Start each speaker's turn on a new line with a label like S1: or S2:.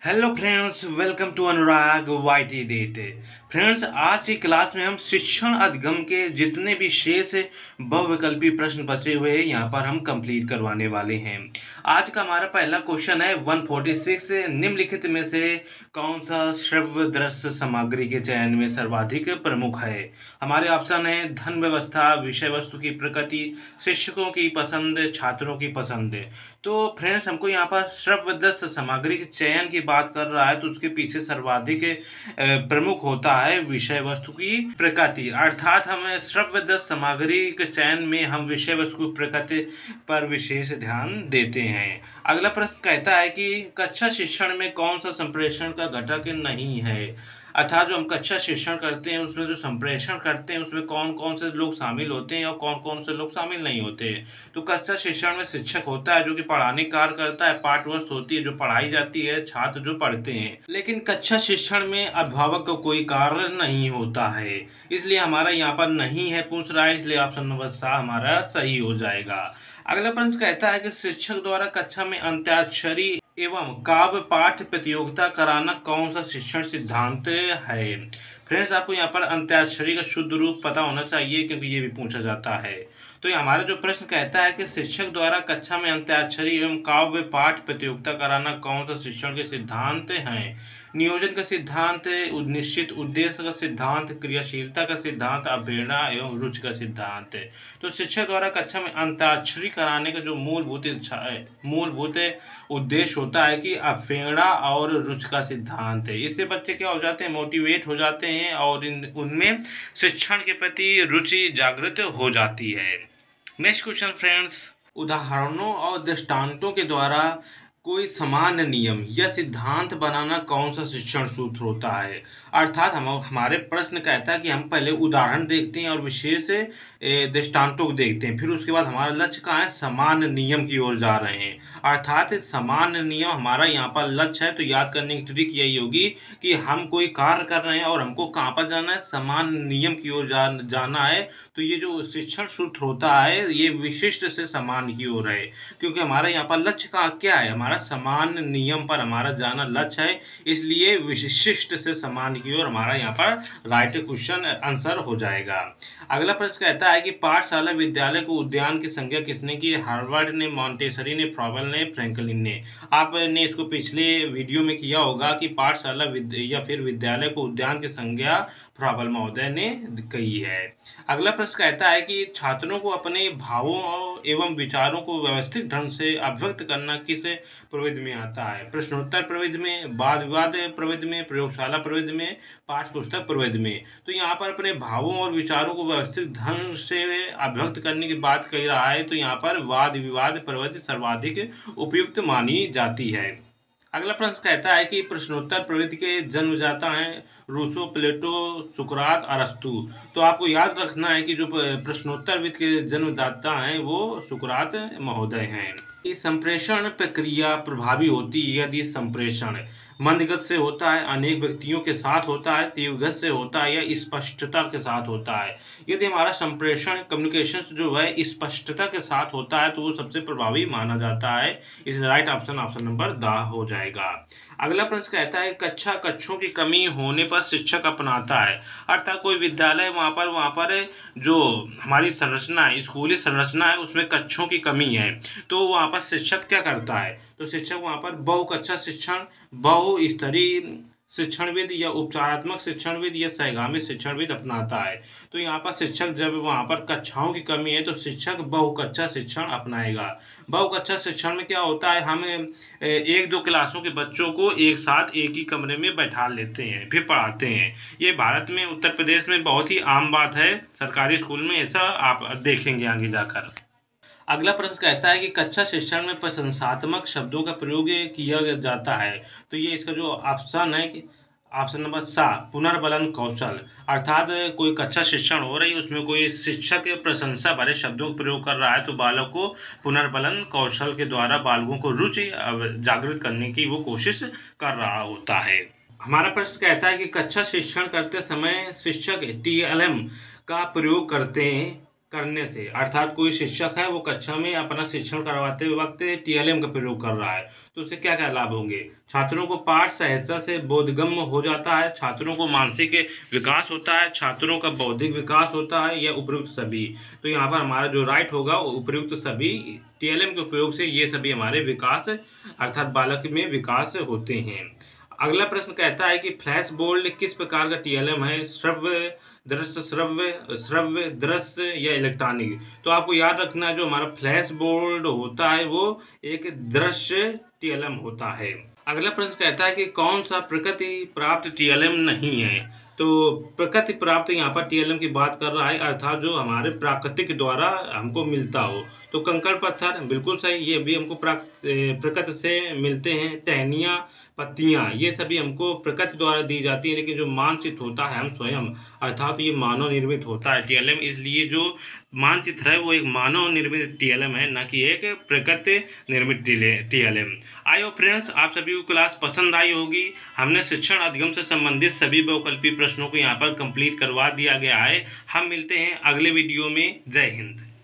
S1: Hello friends, welcome to Anurag YT डेट। Friends, आज की क्लास में हम शिक्षण अधिगम के जितने भी शेष बहुविकल्पी प्रश्न बचे हुए हैं यहाँ पर हम कंप्लीट करवाने वाले हैं। आज का हमारा पहला क्वेश्चन है 146। निम्नलिखित में से कौन सा श्रव्य दृश्य सामग्री के चयन में सर्वाधिक प्रमुख है? हमारे ऑप्शन है धन व्यवस्था, विषय वस्तु की प्रकृति, शिक्षकों की पसंद, छात्रों की पसंद। तो फ्रेंड्स, हमको यहाँ पर श्रव्य दृश्य सामग्री के चयन की बात कर रहा है तो उसके पीछे सर्वाधिक प्रमुख होता है विषय वस्तु की प्रकृति। अर्थात हम श्रव्य दृश्य सामग्री के चयन में हम विषय वस्तु की प्रकृति पर विशेष ध्यान देते हैं। अगला प्रश्न कहता है कि कक्षा शिक्षण में कौन सा संप्रेषण का घटक नहीं है? अर्थात जो हम कक्षा शिक्षण करते हैं उसमें जो संप्रेषण करते हैं उसमें कौन कौन से लोग शामिल होते हैं और कौन कौन से लोग शामिल नहीं होते। तो कक्षा शिक्षण में शिक्षक होता है जो कि पढ़ाने कार्य करता है, पाठ्यवस्तु होती है जो पढ़ाई जाती है, छात्र जो पढ़ते हैं। लेकिन कक्षा शिक्षण में अभिभावक का कोई कार्य नहीं होता है, इसलिए हमारा यहाँ पर नहीं है पूछ रहा है, इसलिए ऑप्शन नंबर सा हमारा सही हो जाएगा। अगला प्रश्न कहता है कि शिक्षक द्वारा कक्षा में अंत्याक्षरी एवं काव्य पाठ प्रतियोगिता कराना कौन सा शिक्षण सिद्धांत है? फ्रेंड्स, आपको यहाँ पर अंत्याक्षरी का शुद्ध रूप पता होना चाहिए क्योंकि ये भी पूछा जाता है। तो ये हमारा जो प्रश्न कहता है कि शिक्षक द्वारा कक्षा में अंत्याक्षरी एवं काव्य पाठ प्रतियोगिता कराना कौन सा शिक्षण के सिद्धांत हैं? नियोजन का सिद्धांत, निश्चित उद्देश्य का सिद्धांत, क्रियाशीलता का सिद्धांत, अवहेलना एवं रुचि का सिद्धांत। तो शिक्षक द्वारा कक्षा में अंताक्षरी कराने का जो मूलभूत उद्देश्य होता है कि अवहेलना और रुचि का सिद्धांत है। इससे बच्चे क्या हो जाते हैं, मोटिवेट हो जाते हैं और उनमें शिक्षण के प्रति रुचि जागृत हो जाती है। नेक्स्ट क्वेश्चन फ्रेंड्स, उदाहरणों और दृष्टांतों के द्वारा कोई सामान्य नियम या सिद्धांत बनाना कौन सा शिक्षण सूत्र होता है? अर्थात हमारे प्रश्न कहता है कि हम पहले उदाहरण देखते हैं और विशेष दृष्टांतों को देखते हैं, फिर उसके बाद हमारा लक्ष्य कहाँ है, सामान्य नियम की ओर जा रहे हैं। अर्थात सामान्य नियम हमारा यहाँ पर लक्ष्य है। तो याद करने की ट्रिक यही होगी कि हम कोई कार्य कर रहे हैं और हमको कहाँ पर जाना है, सामान्य नियम की ओर जाना है। तो ये जो शिक्षण सूत्र होता है ये विशिष्ट से सामान्य की ओर है, क्योंकि हमारा यहाँ पर लक्ष्य का क्या है, हमारा सामान्य नियम पर हमारा जाना लक्ष्य है, इसलिए विशिष्ट से सामान्य की ओर हमारा यहाँ पर राइट क्वेश्चन आंसर हो जाएगा। अगला प्रश्न कहता है कि पाठशाला विद्यालय को उद्यान की संज्ञा किसने की? हार्वर्ड ने, मॉन्टेसरी ने, फ्रॉबल ने, फ्रैंकलिन ने। आपने इसको पिछले वीडियो में किया होगा कि पाठशाला या फिर विद्यालय को उद्यान की संज्ञा फ्रॉबल महोदय ने कही है। अगला प्रश्न कहता है कि छात्रों को अपने भावों एवं विचारों को व्यवस्थित ढंग से अभिव्यक्त करना किस प्रविधि में आता है? प्रश्नोत्तर प्रविधि में, वाद विवाद प्रविधि में, प्रयोगशाला प्रविधि में, पाठ्य पुस्तक प्रविधि में। तो यहाँ पर अपने भावों और विचारों को व्यवस्थित ढंग से अभिव्यक्त करने की बात कह रहा है, तो यहाँ पर वाद विवाद प्रविधि सर्वाधिक उपयुक्त मानी जाती है। अगला प्रश्न कहता है कि प्रश्नोत्तर प्रवृत्ति के जन्मदाता हैं रूसो, प्लेटो, सुकरात, अरस्तु। तो आपको याद रखना है कि जो प्रश्नोत्तर वृत्ति के जन्मदाता हैं वो सुकरात महोदय हैं। संप्रेषण प्रक्रिया प्रभावी होती है यदि संप्रेषण मंदगति से होता है, अनेक व्यक्तियों के साथ होता है, तीव्र गति से होता है या स्पष्टता के साथ होता है। यदि हमारा संप्रेषण कम्युनिकेशन जो है स्पष्टता के साथ होता है तो वो सबसे प्रभावी माना जाता है। इस राइट ऑप्शन नंबर द हो जाएगा। अगला प्रश्न कहता है कक्षों की कमी होने पर शिक्षक अपनाता है। अर्थात कोई विद्यालय वहाँ पर जो हमारी संरचना है, स्कूली संरचना है, उसमें कक्षों की कमी है, तो वहाँ पर शिक्षक क्या करता है? तो शिक्षक वहाँ पर बहुकक्षा शिक्षण, बहुस्तरीय शिक्षणविद या उपचारात्मक शिक्षणविद या सहगामी शिक्षणविद अपनाता है। तो यहाँ पर शिक्षक जब वहाँ पर कक्षाओं की कमी है तो शिक्षक बहुकक्षा शिक्षण अपनाएगा। बहुकक्षा शिक्षण में क्या होता है, हम एक दो क्लासों के बच्चों को एक साथ एक ही कमरे में बैठा लेते हैं फिर पढ़ाते हैं। ये भारत में, उत्तर प्रदेश में बहुत ही आम बात है, सरकारी स्कूल में ऐसा आप देखेंगे आगे जाकर। अगला प्रश्न कहता है कि कक्षा शिक्षण में प्रशंसात्मक शब्दों का प्रयोग किया जाता है। तो ये इसका जो ऑप्शन है कि ऑप्शन नंबर सा, पुनर्बलन कौशल। अर्थात कोई कक्षा शिक्षण हो रही है उसमें कोई शिक्षक प्रशंसा भरे शब्दों का प्रयोग कर रहा है तो बालक को पुनर्बलन कौशल के द्वारा बालकों को रुचि जागृत करने की वो कोशिश कर रहा होता है। हमारा प्रश्न कहता है कि कक्षा शिक्षण करते समय शिक्षक TLM का प्रयोग करने से, अर्थात कोई शिक्षक है वो कक्षा में अपना शिक्षण करवाते वक्त टीएलएम का प्रयोग कर रहा है, तो उससे क्या क्या लाभ होंगे। छात्रों को पाठ सहजता से बोधगम्य हो जाता है, छात्रों को मानसिक विकास होता है, छात्रों का बौद्धिक विकास होता है, या उपयुक्त सभी। तो यहाँ पर हमारा जो राइट होगा वो उपयुक्त सभी, टीएलएम के उपयोग से ये सभी हमारे विकास अर्थात बालक में विकास होते हैं। अगला प्रश्न कहता है कि फ्लैश बोल्ड किस प्रकार का टीएलएम है, श्रव्य, दृश्य श्रव्य, श्रव्य दृश्य या इलेक्ट्रॉनिक। तो आपको याद रखना है जो हमारा फ्लैश बोल्ड होता है वो एक दृश्य टीएलएम होता है। अगला प्रश्न कहता है कि कौन सा प्रकृति प्राप्त टीएलएम नहीं है। तो प्रकृति प्राप्त यहाँ पर टीएलएम की बात कर रहा है, अर्थात जो हमारे प्राकृतिक द्वारा हमको मिलता हो। तो कंकड़ पत्थर बिल्कुल सही, ये भी हमको प्रकृति से मिलते हैं। टहनियाँ, पत्तियाँ, ये सभी हमको प्रकृति द्वारा दी जाती है, लेकिन जो मानचित्र होता है हम स्वयं, अर्थात ये मानव निर्मित होता है टीएलएम। इसलिए जो मानचित्र है वो एक मानव निर्मित टीएलएम है, न कि एक प्रकृति निर्मित टीएलएम। आयो फ्रेंड्स, आप सभी को क्लास पसंद आई होगी। हमने शिक्षण अधिगम से संबंधित सभी बहुकल्पीय प्रश्नों को यहाँ पर कंप्लीट करवा दिया गया है। हम मिलते हैं अगले वीडियो में। जय हिंद।